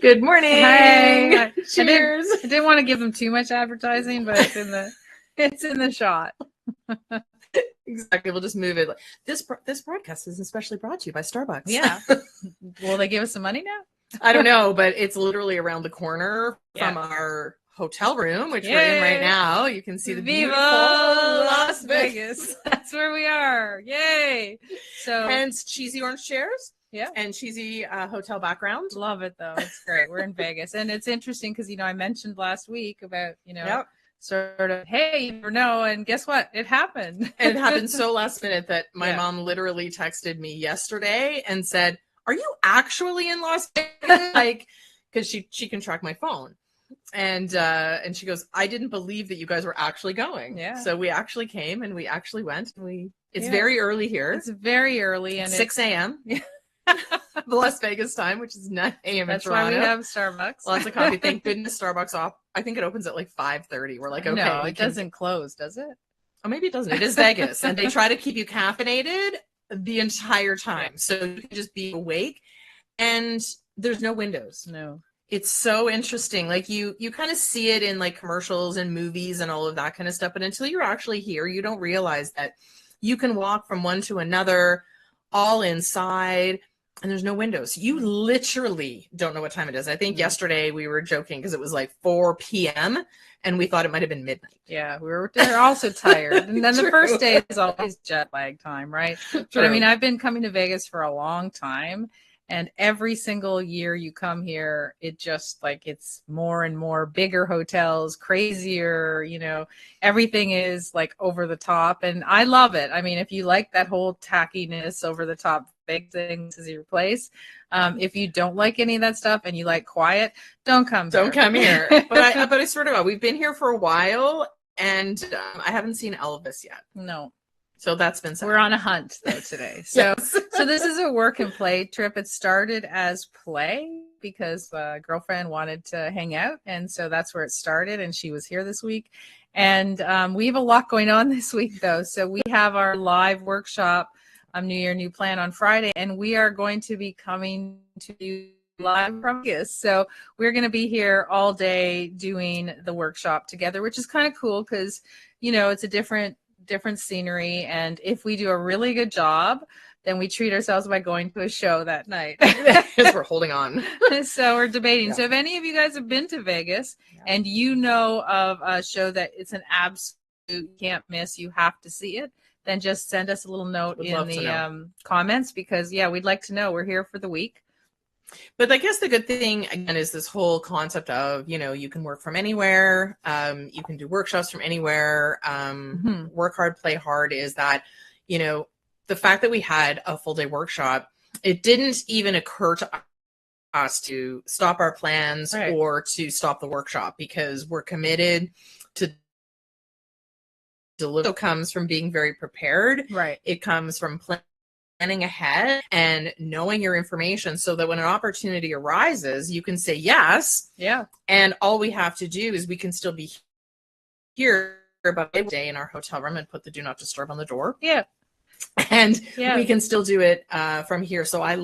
Good morning. Hi. Cheers. I didn't want to give them too much advertising, but it's in the shot. Exactly. We'll just move it. This broadcast is especially brought to you by Starbucks. Yeah. Will they give us some money now? I don't know, but it's literally around the corner from our hotel room, which we're in right now. You can see the beautiful Las Vegas. That's where we are. Yay. So hence cheesy orange chairs. Yeah. And cheesy hotel background. Love it though. It's great. We're in Vegas. And it's interesting because, I mentioned last week about, sort of, hey, you never know. And guess what? It happened. And it happened so last minute that my mom literally texted me yesterday and said, "Are you actually in Las Vegas?" Like, because she can track my phone. And she goes, "I didn't believe that you guys were actually going." Yeah. So we actually came and we actually went. It's very early here. It's very early. And 6 a.m. The Las Vegas time, which is 9 a.m. That's in Toronto. Why we have Starbucks. Lots of coffee. Thank goodness Starbucks off. I think it opens at like 5:30. We're like, okay. No, it doesn't close, does it? Oh, maybe it doesn't. It is Vegas. And they try to keep you caffeinated the entire time. So you can just be awake. And there's no windows. No. It's so interesting. Like you kind of see it in like commercials and movies and all of that kind of stuff. But until you're actually here, you don't realize that you can walk from one to another all inside. And there's no windows. You literally don't know what time it is. I think yesterday we were joking because it was like 4 p.m. and we thought it might have been midnight. Yeah, we're also tired. And then the first day is always jet lag time, right? True. But I've been coming to Vegas for a long time. And every single year you come here, it just like it's more and more bigger hotels, crazier, everything is like over the top. And I love it. I mean, if you like that whole tackiness, over the top, big things is your place. If you don't like any of that stuff and you like quiet, don't come here. But I swear to God, we've been here for a while and I haven't seen Elvis yet. No. So that's been sad. We're on a hunt though today. So so this is a work and play trip. It started as play because a girlfriend wanted to hang out. And so that's where it started. And she was here this week. And we have a lot going on this week though. So we have our live workshop, New Year, New Plan on Friday. And we are going to be coming to you live from Vegas. So we're going to be here all day doing the workshop together, which is kind of cool because, it's a different scenery, and if we do a really good job, then we treat ourselves by going to a show that night. Because we're holding on. So we're debating. Yeah. So if any of you guys have been to Vegas and you know of a show that it's an absolute can't miss, you have to see it, then just send us a little note in the comments because we'd like to know. We're here for the week. But I guess the good thing, again, is this whole concept of, you can work from anywhere. You can do workshops from anywhere. Work hard, play hard is that, the fact that we had a full day workshop, it didn't even occur to us to stop our plans or to stop the workshop because we're committed to deliver. It comes from being very prepared. Right. It comes from planning ahead and knowing your information so that when an opportunity arises, you can say yes. Yeah. And all we have to do is we can still be here about a day in our hotel room and put the do not disturb on the door. Yeah. And we can still do it from here. So I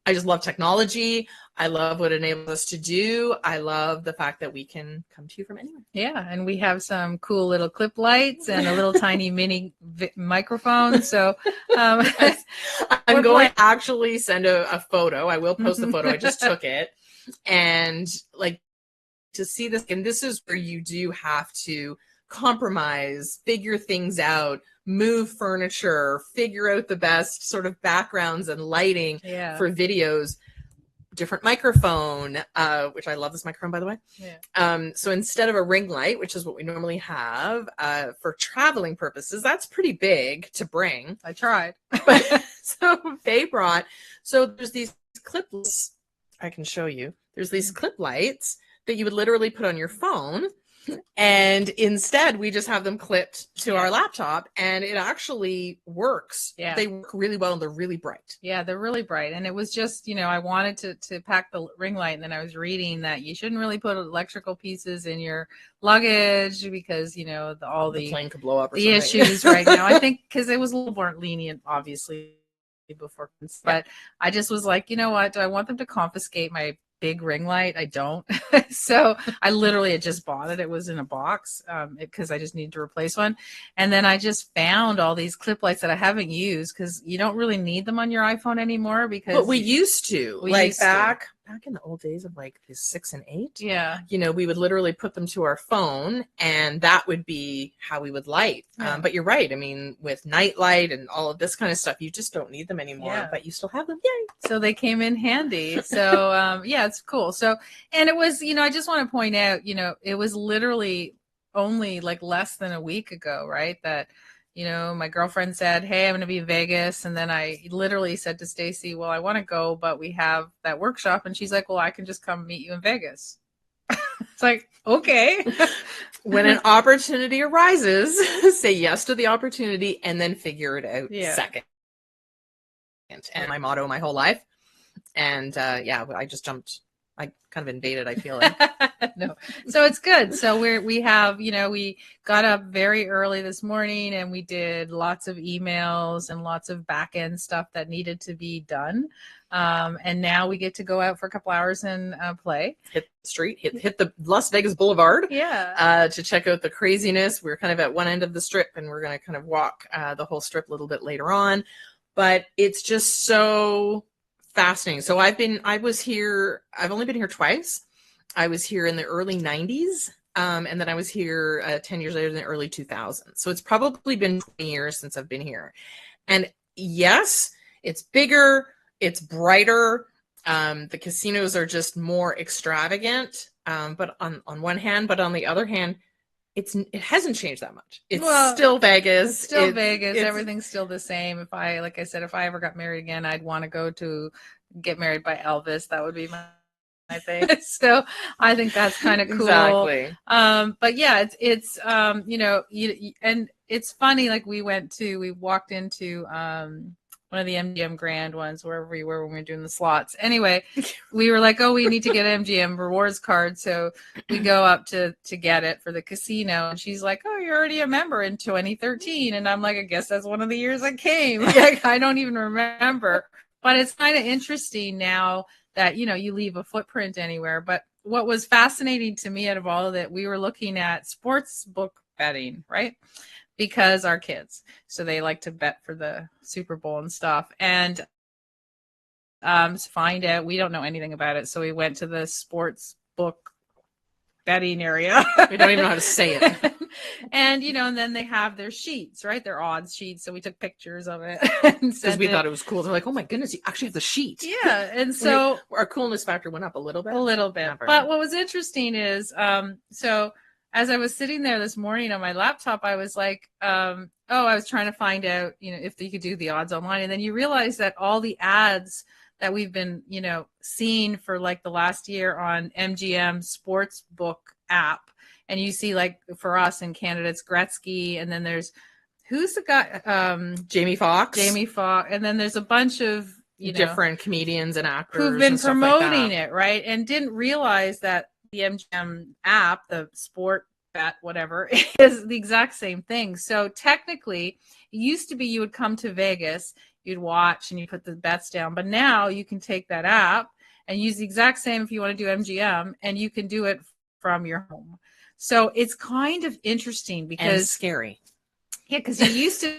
just love technology. I love what it enables us to do. I love the fact that we can come to you from anywhere. Yeah, and we have some cool little clip lights and a little tiny mini microphone. So I'm going to actually send a photo. I will post the photo. I just took it. And like to see this, and this is where you do have to compromise, figure things out, move furniture, figure out the best sort of backgrounds and lighting for videos. Different microphone, which I love this microphone, by the way. Yeah. So instead of a ring light, which is what we normally have for traveling purposes, that's pretty big to bring. I tried. But so they brought, so there's these clip lights. I can show you. There's these clip lights that you would literally put on your phone. And instead, we just have them clipped to our laptop, and it actually works. Yeah. They work really well, and they're really bright. Yeah, they're really bright. And it was just, I wanted to pack the ring light, and then I was reading that you shouldn't really put electrical pieces in your luggage because, all the plane could blow up or the issues right now. I think because it was a little more lenient, obviously, before. But I just was like, you know what? Do I want them to confiscate my big ring light. I don't. So I literally had just bought it. It was in a box because I just needed to replace one. And then I just found all these clip lights that I haven't used because you don't really need them on your iPhone anymore because but we used to back in the old days of like the 6 and 8. Yeah. You know, we would literally put them to our phone and that would be how we would light. Yeah. But you're right. I mean, with night light and all of this kind of stuff, you just don't need them anymore, Yeah. but you still have them. Yay. So they came in handy. So yeah, it's cool. So, and it was, I just want to point out, it was literally only like less than a week ago, right? That, my girlfriend said, "Hey, I'm going to be in Vegas." And then I literally said to Stacy, "Well, I want to go, but we have that workshop." And she's like, "Well, I can just come meet you in Vegas." It's like, okay. When an opportunity arises, say yes to the opportunity and then figure it out second. And my motto my whole life. And I just jumped. I kind of invaded, I feel like. No. So it's good. So we have, we got up very early this morning and we did lots of emails and lots of back end stuff that needed to be done. And now we get to go out for a couple hours and play. Hit the street, hit the Las Vegas Boulevard. Yeah. To check out the craziness. We're kind of at one end of the strip and we're going to kind of walk the whole strip a little bit later on. But it's just so fascinating. So I've only been here twice. I was here in the early 90s. And then I was here 10 years later in the early 2000s. So it's probably been 20 years since I've been here. And yes, it's bigger, it's brighter. The casinos are just more extravagant. But on one hand, but on the other hand, it hasn't changed that much. It's still Vegas. It's still Vegas. Everything's still the same. Like I said, if I ever got married again, I'd want to go to get married by Elvis. That would be my thing. So I think that's kind of cool. Exactly. But yeah, it's and it's funny. Like we walked into one of the MGM Grand ones, wherever we were when we were doing the slots. Anyway, we were like, "Oh, we need to get an MGM rewards card." So we go up to get it for the casino. And she's like, "Oh, you're already a member in 2013." And I'm like, "I guess that's one of the years I came." Like, I don't even remember. But it's kind of interesting now that, you leave a footprint anywhere. But what was fascinating to me out of all of it, we were looking at sports book betting, right? Because our kids, so they like to bet for the Super Bowl and stuff. And find out, we don't know anything about it. So we went to the sports book betting area. We don't even know how to say it. And, and then they have their sheets, right? Their odds sheets. So we took pictures of it. Because we thought it was cool. They're like, "Oh my goodness, you actually have the sheet." Yeah. And so our coolness factor went up a little bit. But what was interesting is, so as I was sitting there this morning on my laptop, I was like, I was trying to find out, if you could do the odds online. And then you realize that all the ads that we've been, seeing for like the last year on MGM Sportsbook app. And you see, like, for us in Canada, it's Gretzky. And then there's, who's the guy? Jamie Foxx. And then there's a bunch of, different comedians and actors who've been promoting like it, right? And didn't realize that the MGM app, the sport bet, whatever, is the exact same thing. So technically, it used to be you would come to Vegas, you'd watch and you put the bets down. But now you can take that app and use the exact same if you want to do MGM, and you can do it from your home. So it's kind of interesting because and scary. Yeah, because you used to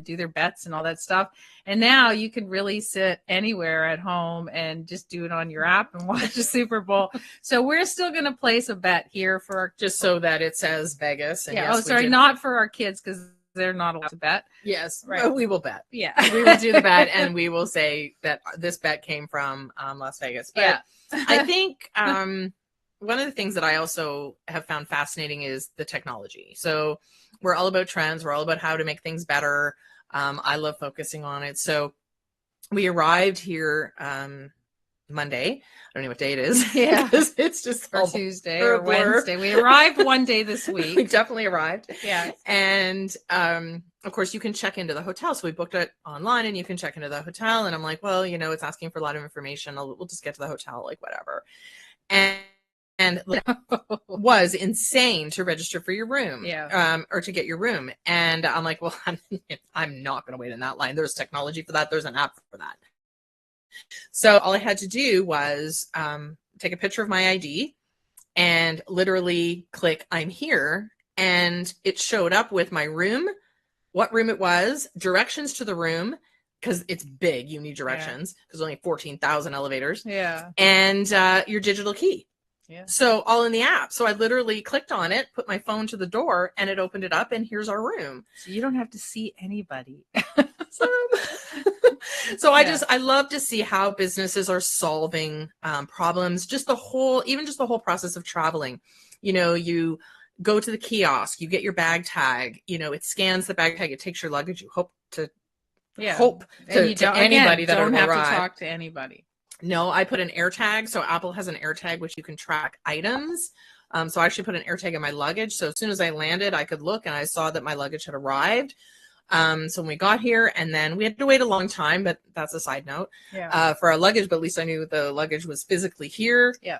do their bets and all that stuff, and now you can really sit anywhere at home and just do it on your app and watch the Super Bowl. So we're still going to place a bet here for just so that it says Vegas. And yeah. Yes, not for our kids because they're not allowed to bet. Yes, right. But we will bet. Yeah, we will do the bet, and we will say that this bet came from Las Vegas. But yeah. I think one of the things that I also have found fascinating is the technology. So we're all about trends. We're all about how to make things better. I love focusing on it. So we arrived here Monday. I don't know what day it is. Yeah. It's just or Tuesday or Wednesday. We arrived one day this week. We definitely arrived. Yeah. And of course you can check into the hotel. So we booked it online and you can check into the hotel. And I'm like, well, it's asking for a lot of information. We'll just get to the hotel, like whatever. And was insane to register for your room, or to get your room. And I'm like, well, I'm not going to wait in that line. There's technology for that. There's an app for that. So all I had to do was take a picture of my ID and literally click I'm here. And it showed up with my room, what room it was, directions to the room, because it's big. You need directions because only 14,000 elevators. Yeah. And your digital key. Yeah. So all in the app. So I literally clicked on it, put my phone to the door, and it opened it up, and here's our room. So you don't have to see anybody. So I love to see how businesses are solving problems. Just the whole process of traveling. You go to the kiosk, you get your bag tag. It scans the bag tag, it takes your luggage. You hope to anybody that don't will have arrive. to talk to anybody. No, I put an air tag. So Apple has an air tag which you can track items. So I actually put an air tag in my luggage. So as soon as I landed, I could look and I saw that my luggage had arrived. So when we got here, and then we had to wait a long time, but that's a side note for our luggage. But at least I knew the luggage was physically here. Yeah.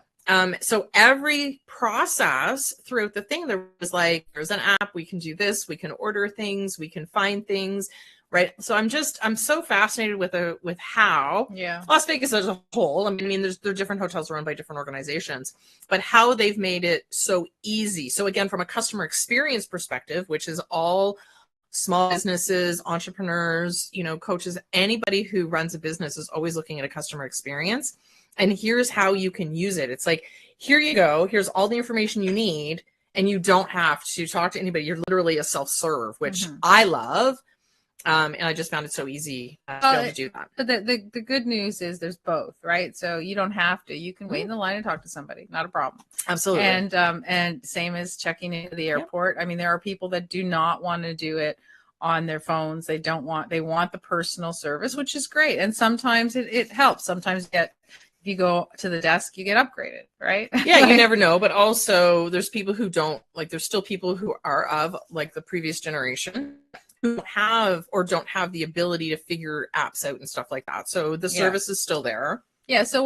So every process throughout the thing, there was like, there's an app, we can do this, we can order things, we can find things. Right. So I'm so fascinated with how Las Vegas as a whole, I mean, there are different hotels run by different organizations, but how they've made it so easy. So again, from a customer experience perspective, which is all small businesses, entrepreneurs, coaches, anybody who runs a business is always looking at a customer experience. And here's how you can use it. It's like, here you go. Here's all the information you need. And you don't have to talk to anybody. You're literally a self-serve, which I love. And I just found it so easy to be able to do that. But the good news is there's both, right? So you don't have to. You can wait in the line and talk to somebody. Not a problem. Absolutely. And same as checking into the airport. I mean, there are people that do not want to do it on their phones. They want the personal service, which is great. And sometimes it helps. Sometimes if you go to the desk, you get upgraded, right? Yeah, you never know. But also there's people who don't, like, there's still people who are of like the previous generation who don't have the ability to figure apps out and stuff like that. So the service is still there. Yeah. So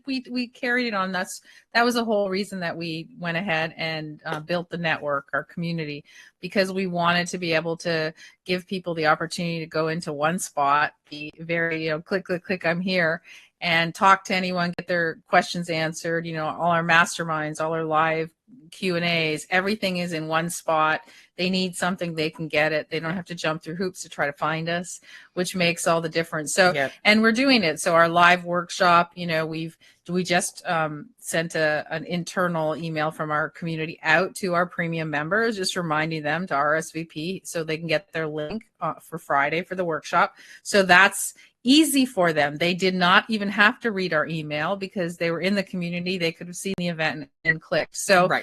we carried it on. That was the whole reason that we went ahead and built the network, our community, because we wanted to be able to give people the opportunity to go into one spot, be very, click, click, click, I'm here, and talk to anyone, get their questions answered. All our masterminds, all our live Q&As, everything is in one spot. They need something, they can get it. They don't have to jump through hoops to try to find us, which makes all the difference. So, and we're doing it. So our live workshop, we just sent an internal email from our community out to our premium members, just reminding them to RSVP so they can get their link for Friday for the workshop. So that's easy for them. They did not even have to read our email because they were in the community. They could have seen the event and clicked. So,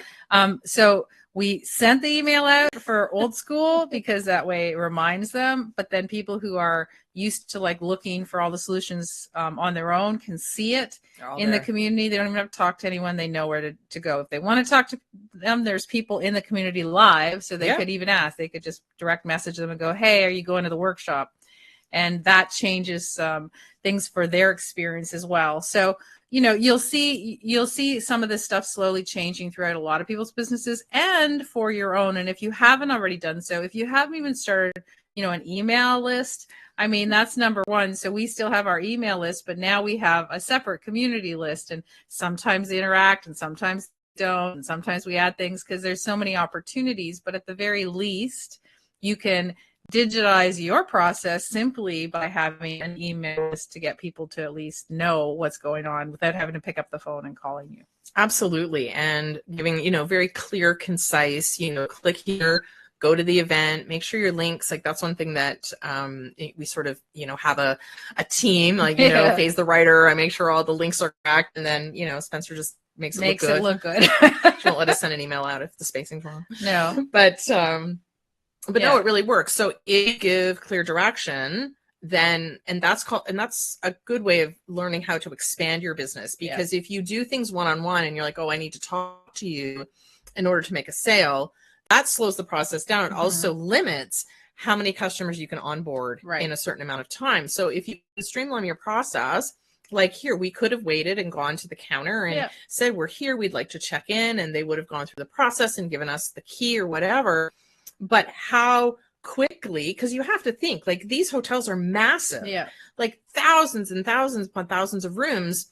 so we sent the email out for old school because that way it reminds them. But then people who are used to like looking for all the solutions on their own can see it in the community. They don't even have to talk to anyone. They know where to go. If they want to talk to them, there's people in the community live. So they could even ask. They could just direct message them and go, hey, are you going to the workshop? And that changes things for their experience as well. So, you'll see some of this stuff slowly changing throughout a lot of people's businesses and for your own. And if you haven't already done so, if you haven't even started, an email list, I mean, that's number one. So we still have our email list, but now we have a separate community list, and sometimes they interact and sometimes don't. And sometimes we add things because there's so many opportunities, but at the very least, you can digitize your process simply by having an email list to get people to at least know what's going on without having to pick up the phone and calling you. Absolutely. And giving, very clear, concise, click here, go to the event, make sure your links, like that's one thing that we sort of, have a team, like, Faye's the writer. I make sure all the links are correct. And then, Spencer just makes it look good. She won't let us send an email out if the spacing's wrong. No. But no, it really works. So if you give clear direction, then, and that's a good way of learning how to expand your business, because if you do things one-on-one and you're like, oh, I need to talk to you in order to make a sale, that slows the process down. It also limits how many customers you can onboard in a certain amount of time. So if you streamline your process, like here, we could have waited and gone to the counter and said, we're here, we'd like to check in, and they would have gone through the process and given us the key or whatever. But how quickly, because you have to think, like, these hotels are massive, Yeah. like thousands and thousands upon thousands of rooms.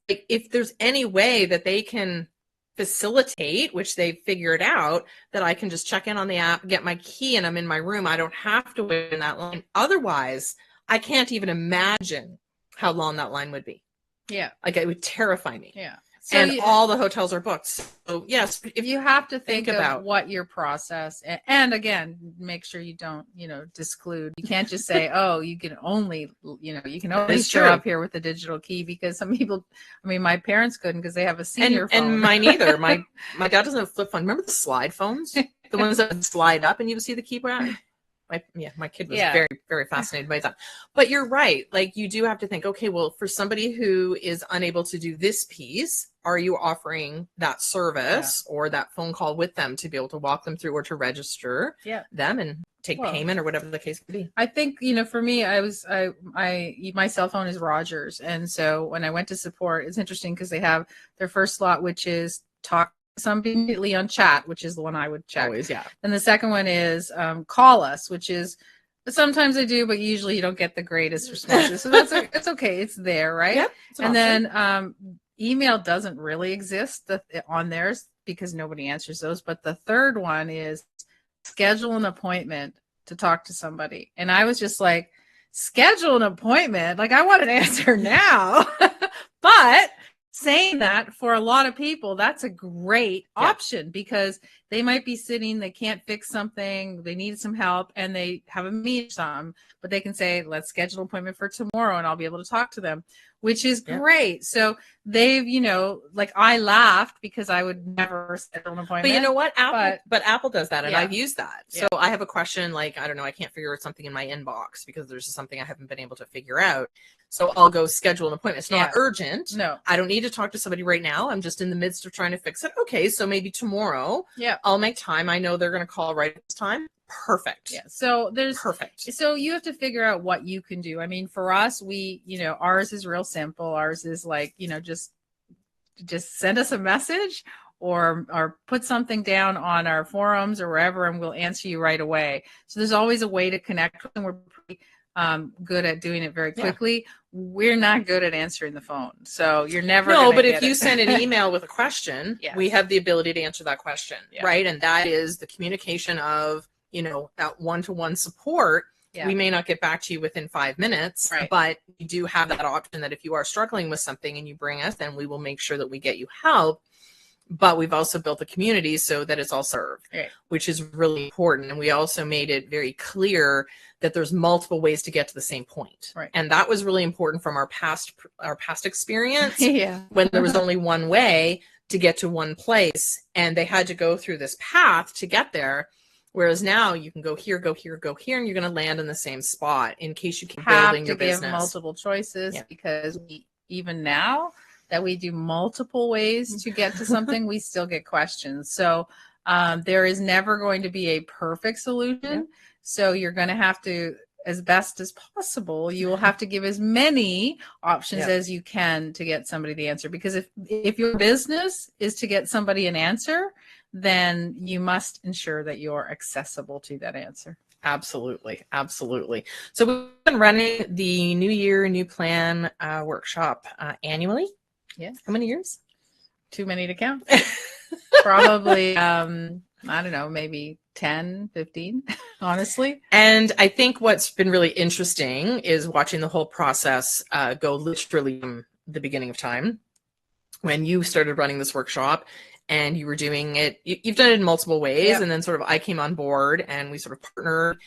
Like, if there's any way that they can facilitate, which they've figured out, that I can just check in on the app, get my key, and I'm in my room, I don't have to wait in that line. Otherwise, I can't even imagine how long that line would be. Yeah. Like, it would terrify me. Yeah. So and all the hotels are booked. So yes, if you have to think about of what your process, and again, make sure you don't, disclude. You can't just say, oh, you can only show up here with the digital key, because some people, my parents couldn't because they have a senior phone. And mine either. My dad doesn't have flip phone. Remember the slide phones? The ones that would slide up and you would see the keypad? My kid was very, very fascinated by that. But you're right. Like, you do have to think, okay, well, for somebody who is unable to do this piece, are you offering that service or that phone call with them to be able to walk them through or to register them and take payment or whatever the case could be? I think, for me, my cell phone is Rogers. And so when I went to support, it's interesting because they have their first slot, which is talk somebody immediately on chat, which is the one I would check. Always, yeah. And the second one is call us, which is sometimes I do, but usually you don't get the greatest responses. So it's okay. It's there, right? Yep, and then email doesn't really exist on theirs because nobody answers those. But the third one is schedule an appointment to talk to somebody. And I was just like, schedule an appointment? Like, I want an answer now. But saying that, for a lot of people, that's a great option, because they might be sitting, they can't fix something, they need some help, and they have a meeting, but they can say, let's schedule an appointment for tomorrow and I'll be able to talk to them, which is great. So they've, like, I laughed because I would never schedule an appointment. But you know what? Apple does that, and I've used that. So Yeah. I have a question, like, I don't know, I can't figure out something in my inbox because there's something I haven't been able to figure out. So I'll go schedule an appointment. It's not urgent. No. I don't need to talk to somebody right now. I'm just in the midst of trying to fix it. Okay, so maybe tomorrow I'll make time. I know they're going to call right at this time. Perfect. Yeah. So perfect. So you have to figure out what you can do. For us, we, ours is real simple. Ours is like, just send us a message or put something down on our forums or wherever, and we'll answer you right away. So there's always a way to connect with them. We're pretty good at doing it very quickly. We're not good at answering the phone. So you're never but if you send an email with a question, we have the ability to answer that question, right? And that is the communication of, that one-to-one support. We may not get back to you within 5 minutes, but you do have that option that if you are struggling with something and you bring us, then we will make sure that we get you help. But we've also built a community so that it's all served, which is really important. And we also made it very clear that there's multiple ways to get to the same point. And that was really important from our past experience when there was only one way to get to one place and they had to go through this path to get there. Whereas now you can go here, go here, go here, and you're going to land in the same spot in case you keep building your business. Have to give multiple choices because even now that we do multiple ways to get to something, we still get questions. So there is never going to be a perfect solution. So you're going to have to, as best as possible, you will have to give as many options as you can to get somebody the answer. Because if your business is to get somebody an answer, then you must ensure that you're accessible to that answer. Absolutely. Absolutely. So we've been running the New Year, New Plan workshop annually. Yeah. How many years? Too many to count. Probably, I don't know, maybe 10, 15, honestly. And I think what's been really interesting is watching the whole process go literally from the beginning of time when you started running this workshop and you were doing it. You've done it in multiple ways. And then sort of I came on board and we sort of partnered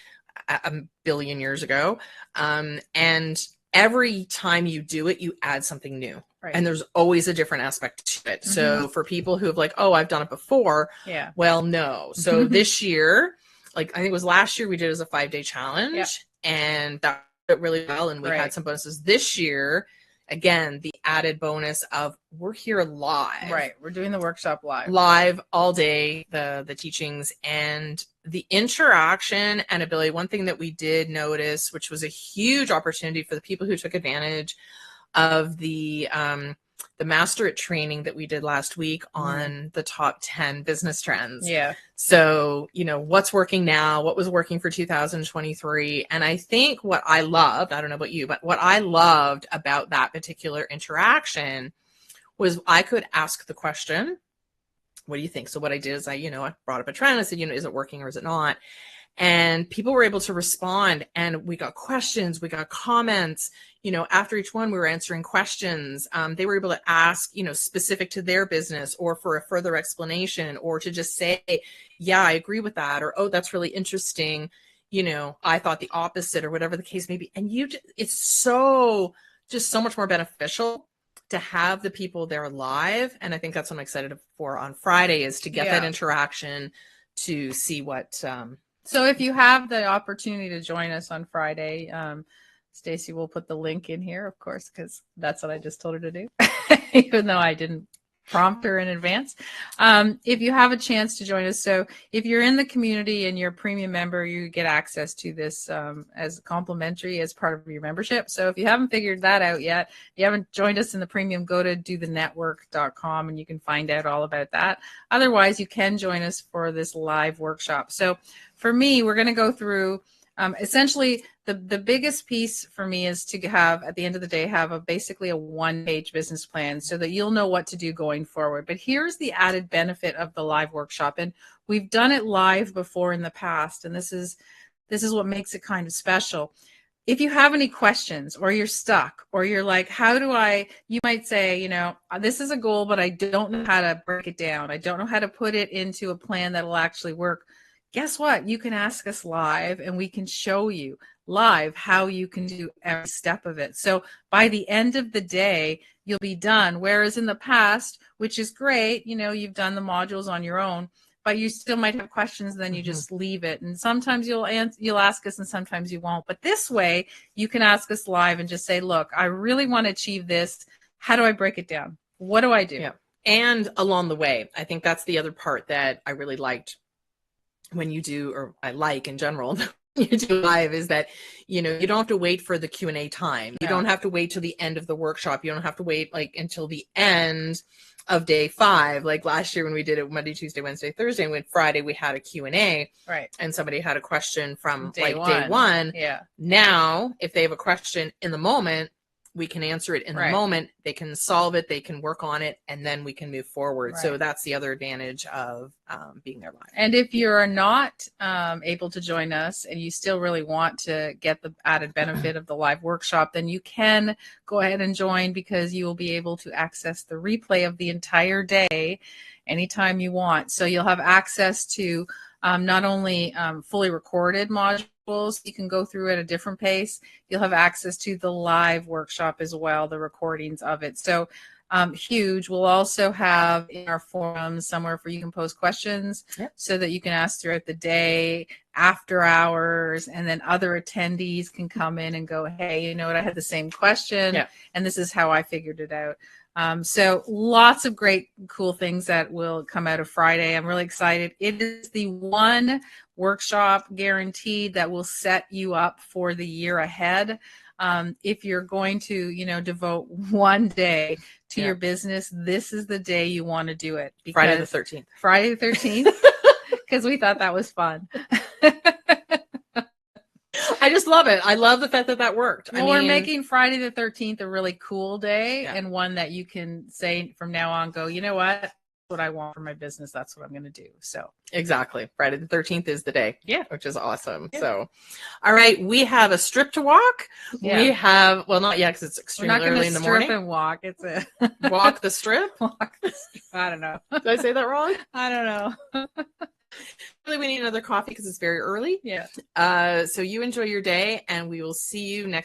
a billion years ago. And every time you do it, you add something new. And there's always a different aspect to it. So for people who have like, oh, I've done it before. Well, no. So this year, like I think it was last year, we did it as a 5-day challenge and that went really well. And we had some bonuses this year. Again, the added bonus of we're here live. We're doing the workshop live all day, the teachings and the interaction and ability. One thing that we did notice, which was a huge opportunity for the people who took advantage of the the Master It training that we did last week on the top 10 business trends. Yeah. So, what's working now, what was working for 2023. And I think what I loved, I don't know about you, but what I loved about that particular interaction was I could ask the question, what do you think? So what I did is I brought up a trend. I said, is it working or is it not? And people were able to respond, and we got questions, we got comments. After each one, we were answering questions. They were able to ask, specific to their business or for a further explanation, or to just say, yeah, I agree with that, or, oh, that's really interesting. I thought the opposite, or whatever the case may be. And it's just so much more beneficial to have the people there live. And I think that's what I'm excited for on Friday, is to get that interaction, to see what, so if you have the opportunity to join us on Friday, Stacy will put the link in here, of course, because that's what I just told her to do, even though I didn't prompt her in advance. If you have a chance to join us, so if you're in the community and you're a premium member, you get access to this as complimentary as part of your membership. So if you haven't figured that out yet, if you haven't joined us in the premium, go to dothenetwork.com and you can find out all about that. Otherwise, you can join us for this live workshop. So for me, we're going to go through essentially the biggest piece for me is to have, at the end of the day, have basically a one-page business plan so that you'll know what to do going forward. But here's the added benefit of the live workshop. And we've done it live before in the past, and this is what makes it kind of special. If you have any questions, or you're stuck, or you're like, you might say, this is a goal, but I don't know how to break it down. I don't know how to put it into a plan that'll actually work. Guess what? You can ask us live, and we can show you live how you can do every step of it. So by the end of the day, you'll be done. Whereas in the past, which is great, you've done the modules on your own, but you still might have questions, then you just leave it. And sometimes you'll ask us and sometimes you won't. But this way, you can ask us live and just say, look, I really want to achieve this. How do I break it down? What do I do? Yeah. And along the way, I think that's the other part that I really liked when you do, or I like in general, you do live, is that, you don't have to wait for the Q&A time. You don't have to wait till the end of the workshop. You don't have to wait until the end of day 5. Like last year when we did it Monday, Tuesday, Wednesday, Thursday, and with Friday we had a Q&A. Right. And somebody had a question from day one. Day 1. Yeah. Now, if they have a question in the moment, we can answer it in the moment. They can solve it. They can work on it, and then we can move forward. So that's the other advantage of being there live. And if you're not able to join us and you still really want to get the added benefit of the live workshop, then you can go ahead and join, because you will be able to access the replay of the entire day anytime you want. So you'll have access to not only fully recorded modules, you can go through at a different pace. You'll have access to the live workshop as well, the recordings of it. So huge. We'll also have in our forums somewhere where you can post questions so that you can ask throughout the day, after hours, and then other attendees can come in and go, hey, you know what, I had the same question, and this is how I figured it out. So lots of great, cool things that will come out of Friday. I'm really excited. It is the one workshop guaranteed that will set you up for the year ahead. If you're going to, devote one day to your business, this is the day you want to do it. Friday the 13th. Friday the 13th, because we thought that was fun. I just love it. I love the fact that worked. Well, we're making Friday the 13th a really cool day, and one that you can say from now on, go, you know what? That's what I want for my business. That's what I'm going to do. So exactly. Friday the 13th is the day. Yeah. Which is awesome. Yeah. So, all right. We have a strip to walk. Yeah. We have, well, not yet, because it's extremely early in the morning. Strip and walk. It's a walk the strip. Walk the strip. I don't know. Did I say that wrong? I don't know. Really, we need another coffee because it's very early. Yeah. So you enjoy your day, and we will see you next